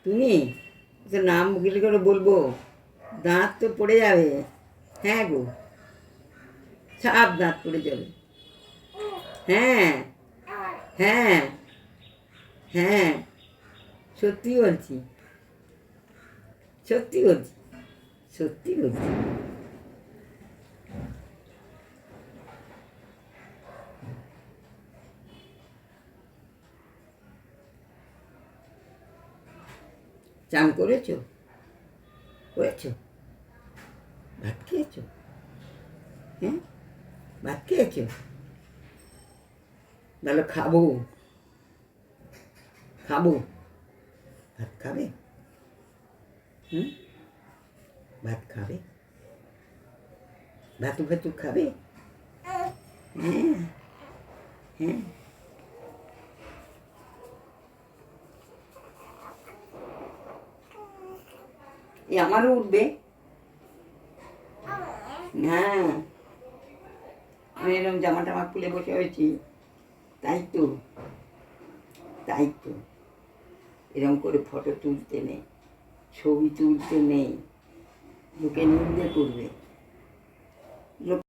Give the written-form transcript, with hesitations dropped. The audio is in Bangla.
তুমি তো নাম মুখে করে বলবো, দাঁত তো পড়ে যাবে। হ্যাঁ গো, সব দাঁত পড়ে যাবে। হ্যাঁ হ্যাঁ হ্যাঁ, সত্যি বলছি, সত্যি বলছি, সত্যি বলছি। চান করেছো? করেছো? ভাত খেয়েছো? হ্যাঁ, ভাত খেয়েছো? তাহলে খাবো, খাবো। ভাত খাবে? হুম, ভাত খাবে? ভাতু ভাতু খাবে? হ্যাঁ হ্যাঁ। আমারও উঠবে। হ্যাঁ, আমি এরকম জামা টামা খুলে বসে হয়েছি। তাই তো, তাই তো, এরকম করে ফটো তুলতে নেই, ছবি তুলতে নেই, লোকে নিন্দে করবে।